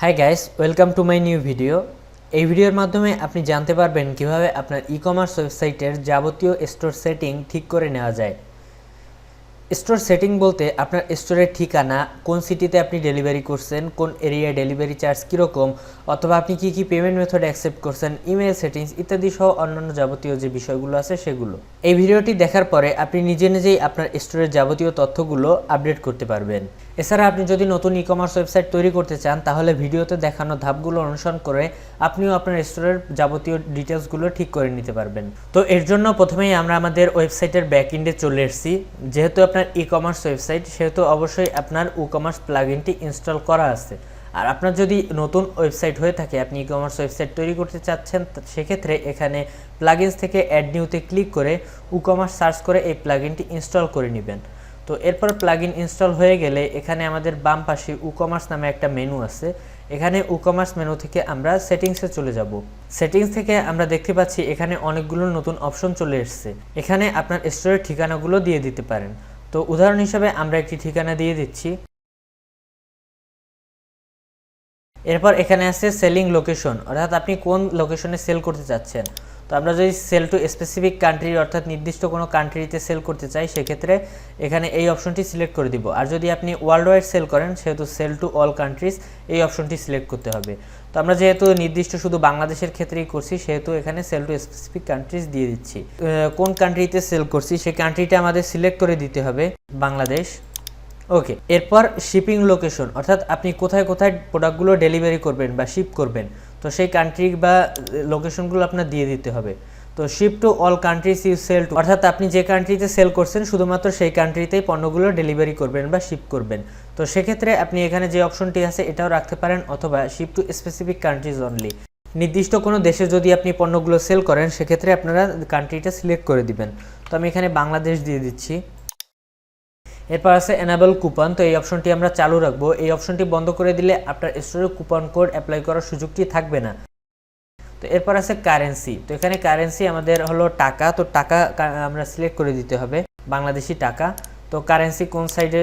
Hi guys, welcome to my new video. এই ভিডিওর মাধ্যমে আপনি জানতে পারবেন কিভাবে আপনার ই-কমার্স ওয়েবসাইটের যাবতীয় স্টোর সেটিং ঠিক করে নেওয়া যায়। স্টোর সেটিং বলতে আপনার স্টোরের ঠিকানা, কোন সিটিতে আপনি ডেলিভারি করছেন, কোন এরিয়ায় ডেলিভারি চার্জ কীরকম, অথবা আপনি কী কী পেমেন্ট মেথড অ্যাকসেপ্ট করছেন, ইমেল সেটিংস ইত্যাদি সহ অন্যান্য যাবতীয় যে বিষয়গুলো আছে সেগুলো। এই ভিডিওটি দেখার পরে আপনি নিজে নিজেই আপনার স্টোরের যাবতীয় তথ্যগুলো আপডেট করতে পারবেন। এছাড়া আপনি যদি নতুন ই-কমার্স ওয়েবসাইট তৈরি করতে চান তাহলে ভিডিওতে দেখানো ধাপগুলো অনুসরণ করে আপনিও আপনার স্টোরের যাবতীয় ডিটেলসগুলো ঠিক করে নিতে পারবেন। তো এর জন্য প্রথমেই আমরা আমাদের ওয়েবসাইটের ব্যাকএন্ডে চলে এসেছি। যেহেতু আপনার ই-কমার্স ওয়েবসাইট সেহেতু অবশ্যই আপনার WooCommerce প্লাগইনটি ইনস্টল করা আছে। আর আপনার যদি নতুন ওয়েবসাইট হয়ে থাকে, আপনি ই-কমার্স ওয়েবসাইট তৈরি করতে চাচ্ছেন, সেক্ষেত্রে এখানে প্লাগইনস থেকে অ্যাড নিউতে ক্লিক করে WooCommerce সার্চ করে এই প্লাগইনটি ইনস্টল করে নেবেন। তো এরপর প্লাগইন ইনস্টল হয়ে গেলে এখানে আমাদের বাম পাশে WooCommerce নামে একটা মেনু আছে। এখানে WooCommerce মেনু থেকে আমরা সেটিংসে চলে যাব। সেটিংস থেকে আমরা দেখতে পাচ্ছি এখানে অনেকগুলো নতুন অপশন চলে এসেছে। এখানে আপনার স্টোরের ঠিকানাগুলো দিয়ে দিতে পারেন। তো উদাহরণ হিসেবে আমরা একটি ঠিকানা দিয়ে দিচ্ছি। এরপর এখানে আছে সেলিং লোকেশন, অর্থাৎ আপনি কোন লোকেশনে সেল করতে চাচ্ছেন। তো আমরা যদি সেল টু স্পেসিফিক কান্ট্রি অর্থাৎ নির্দিষ্ট কোনো কান্ট্রিতে সেল করতে চাই, সেক্ষেত্রে এখানে এই অপশনটি সিলেক্ট করে দিব। আর যদি আপনি ওয়ার্ল্ড ওয়াইড সেল করেন সেহেতু সেল টু অল কান্ট্রিজ এই অপশনটি সিলেক্ট করতে হবে। তো আমরা যেহেতু নির্দিষ্ট শুধু বাংলাদেশের ক্ষেত্রেই করছি সেহেতু এখানে সেল টু স্পেসিফিক কান্ট্রিজ দিয়ে দিচ্ছি। কোন কান্ট্রিতে সেল করছি সেই কান্ট্রিটা আমাদের সিলেক্ট করে দিতে হবে, বাংলাদেশ। ওকে, এরপর শিপিং লোকেশন, অর্থাৎ আপনি কোথায় কোথায় প্রোডাক্টগুলো ডেলিভারি করবেন বা শিপ করবেন, তো সেই কান্ট্রি বা লোকেশনগুলো আপনার দিয়ে দিতে হবে। তো ship to all countries you sell to, অর্থাৎ আপনি যে কান্ট্রিতে সেল করছেন শুধুমাত্র সেই কান্ট্রিতেই পণ্যগুলো ডেলিভারি করবেন বা শিপ করবেন। তো সেক্ষেত্রে আপনি এখানে যে অপশনটি আছে এটাও রাখতে পারেন, অথবা ship to specific countries only. নির্দিষ্ট কোনো দেশে যদি আপনি পণ্যগুলো সেল করেন সেক্ষেত্রে আপনারা কান্ট্রিটা সিলেক্ট করে দিবেন। তো আমি এখানে বাংলাদেশ দিয়ে দিচ্ছি। এরপর আছে এনাবল কুপন, তো এই অপশনটি আমরা চালু রাখবো। এই অপশনটি বন্ধ করে দিলে আপনার স্টোরে কুপন কোড অ্যাপ্লাই করার সুযোগটি থাকবে না। তো এরপর আছে কারেন্সি, তো এখানে কারেন্সি আমাদের হলো টাকা। তো টাকা আমরা সিলেক্ট করে দিতে হবে বাংলাদেশি টাকা। তো কারেন্সি কোন সাইডে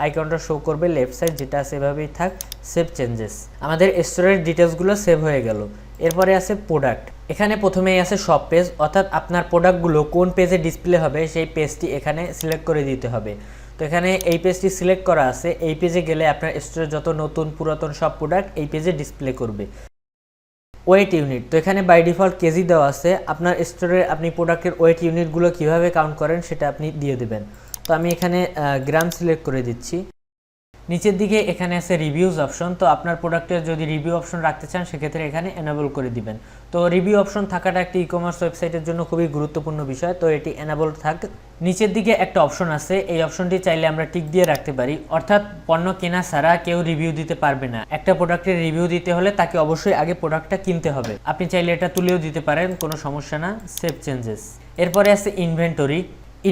আইকনটা শো করবে, লেফট সাইড, যেটা আছে এভাবেই থাক। সেভ চেঞ্জেস, আমাদের স্টোরের ডিটেলসগুলো সেভ হয়ে গেল। এরপরে আছে প্রোডাক্ট, এখানে প্রথমেই আছে শপ পেজ, অর্থাৎ আপনার প্রোডাক্টগুলো কোন পেজে ডিসপ্লে হবে সেই পেজটি এখানে সিলেক্ট করে দিতে হবে। তো এখানে এই পেজটি সিলেক্ট করা আছে। এই পেজে গেলে আপনার স্টোরে যত নতুন পুরাতন সব প্রোডাক্ট এই পেজে ডিসপ্লে করবে। ওয়েট ইউনিট, তো এখানে বাই ডিফল্ট কেজি দেওয়া আছে। আপনার স্টোরে আপনি প্রোডাক্টের ওয়েট ইউনিটগুলো কিভাবে কাউন্ট করেন সেটা আপনি দিয়ে দেবেন। তো আমি এখানে গ্রাম সিলেক্ট করে দিচ্ছি। নিচের দিকে এখানে আছে রিভিউজ অপশন, তো আপনার প্রোডাক্টের যদি রিভিউ অপশন রাখতে চান সেক্ষেত্রে এখানে এনেবল করে দিবেন। তো রিভিউ অপশন থাকাটা একটি ই-কমার্স ওয়েবসাইটের জন্য খুবই গুরুত্বপূর্ণ বিষয়, তো এটি এনেবল থাক। নিচের দিকে একটা অপশন আছে, এই অপশনটি চাইলে আমরা টিক দিয়ে রাখতে পারি, অর্থাৎ পণ্য কেনা ছাড়া কেউ রিভিউ দিতে পারবে না। একটা প্রোডাক্টের রিভিউ দিতে হলে তাকে অবশ্যই আগে প্রোডাক্টটা কিনতে হবে। আপনি চাইলে এটা তুলেও দিতে পারেন, কোনো সমস্যা না। Save changes. এরপরে আছে ইনভেন্টরি।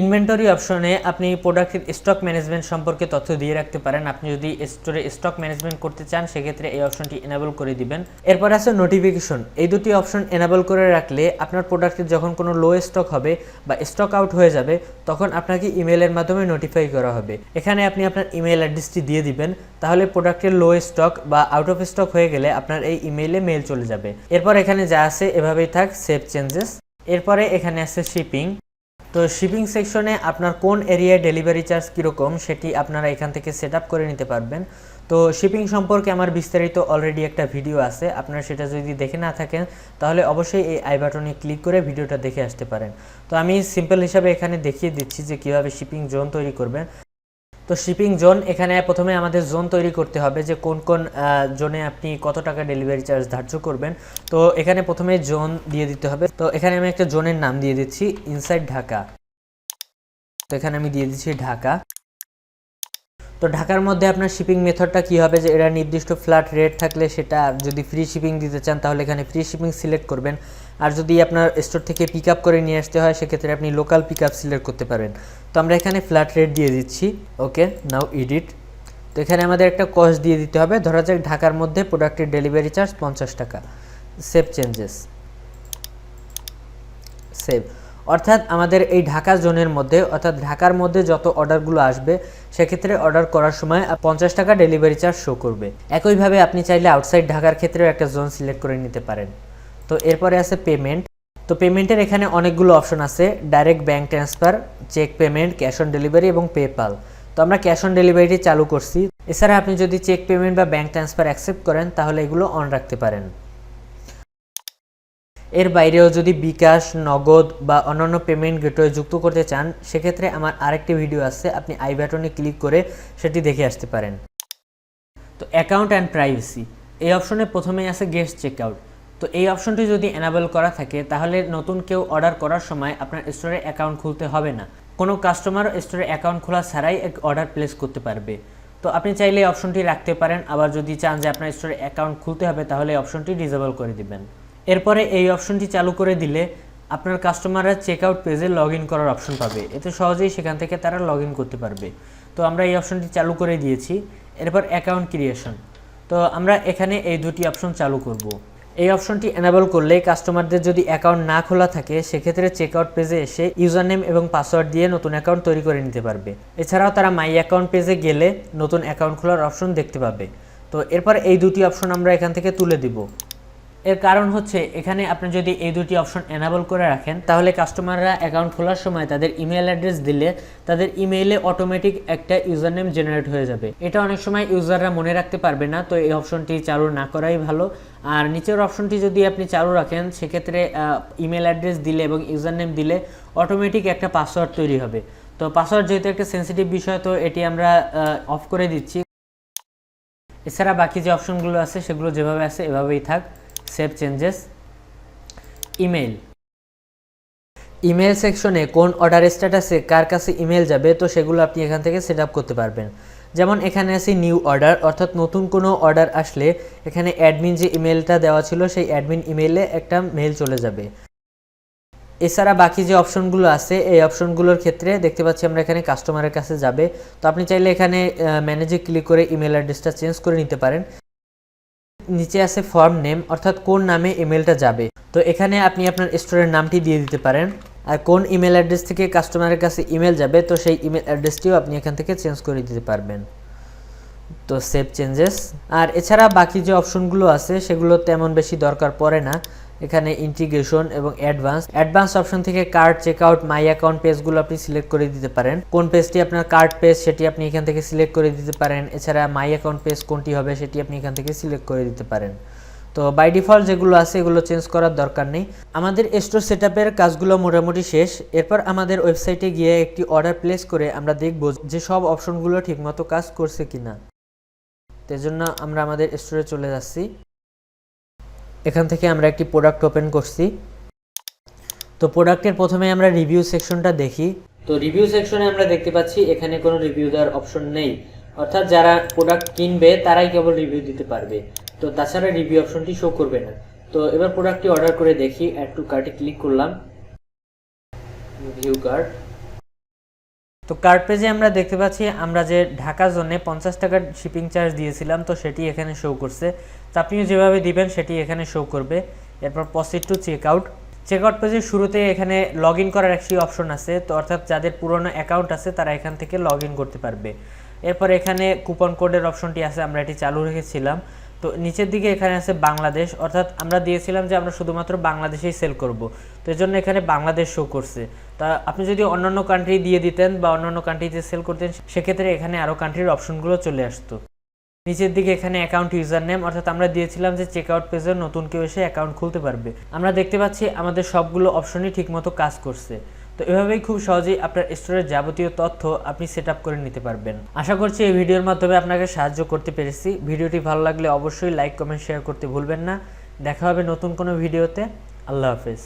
ইনভেন্টরি অপশনে আপনি প্রোডাক্টের স্টক ম্যানেজমেন্ট সম্পর্কে তথ্য দিয়ে রাখতে পারেন। আপনি যদি স্টোরে স্টক ম্যানেজমেন্ট করতে চান সেক্ষেত্রে এই অপশনটি এনেবল করে দিবেন। এরপর আছে নোটিফিকেশন, এই দুটি অপশন এনেবল করে রাখলে আপনার প্রোডাক্টের যখন কোনো লো স্টক হবে বা স্টক আউট হয়ে যাবে তখন আপনাকে ইমেলের মাধ্যমে নোটিফাই করা হবে। এখানে আপনি আপনার ইমেল অ্যাড্রেসটি দিয়ে দিবেন, তাহলে প্রোডাক্টের লো স্টক বা আউট অফ স্টক হয়ে গেলে আপনার এই ইমেইলে মেল চলে যাবে। এরপর এখানে যা আছে এভাবেই থাক, সেভ চেঞ্জেস। এরপরে এখানে আছে শিপিং, তো শিপিং সেকশনে আপনার কোন এরিয়ায় ডেলিভারি চার্জ কীরকম সেটি আপনারা এখান থেকে সেট আপ করে নিতে পারবেন। তো শিপিং সম্পর্কে আমার বিস্তারিত অলরেডি একটা ভিডিও আছে, আপনারা সেটা যদি দেখে না থাকেন তাহলে অবশ্যই এই আই বাটনে ক্লিক করে ভিডিওটা দেখে আসতে পারেন। তো আমি সিম্পল হিসাবে এখানে দেখিয়ে দিচ্ছি যে কীভাবে শিপিং জোন তৈরি করবেন। তো শিপিং জোন, এখানে প্রথমে আমাদের জোন তৈরি করতে হবে যে কোন কোন জোনে আপনি কত টাকা ডেলিভারি চার্জ ধার্য করবেন। তো এখানে প্রথমে জোন দিয়ে দিতে হবে। তো এখানে আমি একটা জোনের নাম দিয়ে দিচ্ছি ইনসাইড ঢাকা। তো এখানে আমি দিয়ে দিচ্ছি ঢাকা। তো ঢাকার মধ্যে আপনার শিপিং মেথডটা কী হবে, যে এটা নির্দিষ্ট ফ্ল্যাট রেট থাকলে সেটা, যদি ফ্রি শিপিং দিতে চান তাহলে এখানে ফ্রি শিপিং সিলেক্ট করবেন। আর যদি আপনার স্টোর থেকে পিক আপ করে নিয়ে আসতে হয় সেক্ষেত্রে আপনি লোকাল পিক আপ সিলেক্ট করতে পারেন। তো আমরা এখানে ফ্ল্যাট রেট দিয়ে দিচ্ছি। ওকে, নাও এডিট। তো এখানে আমাদের একটা কস্ট দিয়ে দিতে হবে, ধরা যাক ঢাকার মধ্যে প্রোডাক্টের ডেলিভারি চার্জ 50 টাকা। Save changes, save. অর্থাৎ আমাদের এই ঢাকা জোনের মধ্যে অর্থাৎ ঢাকার মধ্যে যত অর্ডারগুলো আসবে সেক্ষেত্রে অর্ডার করার সময় 50 টাকা ডেলিভারি চার্জ শো করবে। একইভাবে আপনি চাইলে আউটসাইড ঢাকার ক্ষেত্রেও একটা জোন সিলেক্ট করে নিতে পারেন। তো এরপরে আছে পেমেন্ট। তো পেমেন্টের এখানে অনেকগুলো অপশন আছে, direct bank transfer, cheque payment, cash on delivery এবং পেপাল। তো আমরা ক্যাশ অন ডেলিভারিটি চালু করছি। এছাড়া আপনি যদি চেক পেমেন্ট বা ব্যাঙ্ক ট্রান্সফার অ্যাকসেপ্ট করেন তাহলে এগুলো অন রাখতে পারেন। এর বাইরেও যদি বিকাশ, নগদ বা অন্যান্য পেমেন্ট গেটওয়ে যুক্ত করতে চান সেক্ষেত্রে আমার আরেকটি ভিডিও আছে, আপনি আই বাটনে ক্লিক করে সেটি দেখে আসতে পারেন। তো অ্যাকাউন্ট অ্যান্ড প্রাইভেসি, এই অপশনে প্রথমেই আছে গেস্ট চেকআউট। তো এই অপশনটি যদি এনাবেল করা থাকে তাহলে নতুন কেউ অর্ডার করার সময় আপনার স্টোরে অ্যাকাউন্ট খুলতে হবে না, কোনো কাস্টমার স্টোরে অ্যাকাউন্ট খোলা ছাড়াই এক অর্ডার প্লেস করতে পারবে। তো আপনি চাইলে এই অপশনটি রাখতে পারেন, আবার যদি চান যে আপনার স্টোরে অ্যাকাউন্ট খুলতে হবে তাহলে এই অপশনটি ডিসেবল করে দিবেন। এরপরে এই অপশনটি চালু করে দিলে আপনার কাস্টমাররা চেকআউট পেজে লগ ইন করার অপশন পাবে, এতে সহজেই সেখান থেকে তারা লগ ইন করতে পারবে। তো আমরা এই অপশনটি চালু করে দিয়েছি। এরপর অ্যাকাউন্ট ক্রিয়েশন, তো আমরা এখানে এই দুটি অপশন চালু করব। এই অপশনটি এনাবেল করলে কাস্টমারদের যদি অ্যাকাউন্ট না খোলা থাকে সেক্ষেত্রে চেকআউট পেজে এসে ইউজার নেম এবং পাসওয়ার্ড দিয়ে নতুন অ্যাকাউন্ট তৈরি করে নিতে পারবে। এছাড়াও তারা মাই অ্যাকাউন্ট পেজে গেলে নতুন অ্যাকাউন্ট খোলার অপশন দেখতে পাবে। তো এরপর এই দুটি অপশন আমরা এখান থেকে তুলে দিব। এর কারণ হচ্ছে এখানে আপনি যদি এই দুটি অপশন এনাবল করে রাখেন তাহলে কাস্টমাররা অ্যাকাউন্ট খোলার সময় তাদের ইমেল অ্যাড্রেস দিলে তাদের ইমেইলে অটোমেটিক একটা ইউজার নেম জেনারেট হয়ে যাবে। এটা অনেক সময় ইউজাররা মনে রাখতে পারবে না, তো এই অপশনটি চালু না করাই ভালো। আর নিচের অপশনটি যদি আপনি চালু রাখেন সেক্ষেত্রে ইমেল অ্যাড্রেস দিলে এবং ইউজার নেম দিলে অটোমেটিক একটা পাসওয়ার্ড তৈরি হবে। তো পাসওয়ার্ড যেহেতু একটা সেন্সিটিভ বিষয় তো এটি আমরা অফ করে দিচ্ছি। এছাড়া বাকি যে অপশনগুলো আছে সেগুলো যেভাবে আছে এভাবেই থাক। Save changes. ইমেল, ইমেল সেকশনে কোন অর্ডার স্ট্যাটাসে কার কাছে ইমেল যাবে তো সেগুলো আপনি এখান থেকে সেট আপ করতে পারবেন। যেমন এখানে আছে নিউ অর্ডার, অর্থাৎ নতুন কোনো অর্ডার আসলে এখানে অ্যাডমিন যে ইমেলটা দেওয়া ছিল সেই অ্যাডমিন ইমেইলে একটা মেল চলে যাবে। এছাড়া বাকি যে অপশনগুলো আছে এই অপশনগুলোর ক্ষেত্রে দেখতে পাচ্ছি আমরা এখানে কাস্টমারের কাছে যাবে। তো আপনি চাইলে এখানে ম্যানেজে ক্লিক করে ইমেল অ্যাড্রেসটা চেঞ্জ করে নিতে পারেন। নিচে আছে ফর্ম নেম, অর্থাৎ কোন নামে ইমেলটা যাবে। তো এখানে আপনি আপনার স্টোরের নামটি দিয়ে দিতে পারেন, আর কোন ইমেল অ্যাড্রেস থেকে কাস্টমারের কাছে ইমেল যাবে তো সেই ইমেল অ্যাড্রেসটিও আপনি এখান থেকে চেঞ্জ করে দিতে পারবেন। তো সেভ চেঞ্জেস। আর এছাড়া বাকি যে অপশনগুলো আছে সেগুলো তেমন বেশি দরকার পড়ে না। এখানে ইন্টিগ্রেশন এবং অ্যাডভান্স অপশন থেকে কার্ড, চেকআউট, মাই অ্যাকাউন্ট পেজগুলো আপনি সিলেক্ট করে দিতে পারেন। কোন পেজটি আপনার কার্ড পেজ সেটি আপনি এখান থেকে সিলেক্ট করে দিতে পারেন। এছাড়া মাই অ্যাকাউন্ট পেজ কোনটি হবে সেটি আপনি এখান থেকে সিলেক্ট করে দিতে পারেন। তো বাই ডিফল্ট যেগুলো আছে এগুলো চেঞ্জ করার দরকার নেই। আমাদের স্টোর সেটআপের কাজগুলো মোটামুটি শেষ। এরপর আমাদের ওয়েবসাইটে গিয়ে একটি অর্ডার প্লেস করে আমরা দেখব যে সব অপশনগুলো ঠিকমতো কাজ করছে কিনা। তার জন্য আমরা আমাদের স্টোরে চলে যাচ্ছি। এখান থেকে আমরা একটি প্রোডাক্ট ওপেন করছি। তো প্রোডাক্টের প্রথমে আমরা রিভিউ সেকশনটা দেখি। তো রিভিউ সেকশনে আমরা দেখতে পাচ্ছি এখানে কোনো রিভিউ দেওয়ার অপশন নেই, অর্থাৎ যারা প্রোডাক্ট কিনবে তারাই কেবল রিভিউ দিতে পারবে। তো তাছাড়া রিভিউ অপশনটি শো করবে না। তো এবার প্রোডাক্টটি অর্ডার করে দেখি। অ্যাড টু কার্টে ক্লিক করলাম, ভিউ কার্ট। তো কার্ট পেজে আমরা দেখতে পাচ্ছি আমরা যে ঢাকা জোনে 50 টাকার শিপিং চার্জ দিয়েছিলাম তো সেটি এখানে শো করছে। তো আপনিও যেভাবে দিবেন সেটি এখানে শো করবে। এরপর প্রসিড টু চেকআউট। চেকআউট পেজের শুরুতে এখানে লগ ইন করার একটি অপশন আছে, তো অর্থাৎ যাদের পুরনো অ্যাকাউন্ট আছে তারা এখান থেকে লগ ইন করতে পারবে। এরপর এখানে কুপন কোডের অপশনটি আছে, আমরা এটি চালু রেখেছিলাম। তো নিচের দিকে এখানে আছে বাংলাদেশ, অর্থাৎ আমরা দিয়েছিলাম যে আমরা শুধুমাত্র বাংলাদেশেই সেল করব, তো এর জন্য এখানে বাংলাদেশ শো করছে। তা আপনি যদি অন্যান্য কান্ট্রি দিয়ে দিতেন বা অন্যান্য কান্ট্রিতে সেল করতেন সেক্ষেত্রে এখানে আরও কান্ট্রির অপশনগুলো চলে আসতো। নিচের দিকে এখানে অ্যাকাউন্ট ইউজার নেম, অর্থাৎ আমরা দিয়েছিলাম যে চেকআউট পেজে নতুন কেউ এসে অ্যাকাউন্ট খুলতে পারবে। আমরা দেখতে পাচ্ছি আমাদের সবগুলো অপশনই ঠিকমতো কাজ করছে। তো এভাবেই খুব সহজেই আপনার স্টোরের যাবতীয় তথ্য আপনি সেট আপ করে নিতে পারবেন। আশা করছি এই ভিডিওর মাধ্যমে আপনাকে সাহায্য করতে পেরেছি। ভিডিওটি ভালো লাগলে অবশ্যই লাইক, কমেন্ট, শেয়ার করতে ভুলবেন না। দেখা হবে নতুন কোনো ভিডিওতে। আল্লাহ হাফেজ।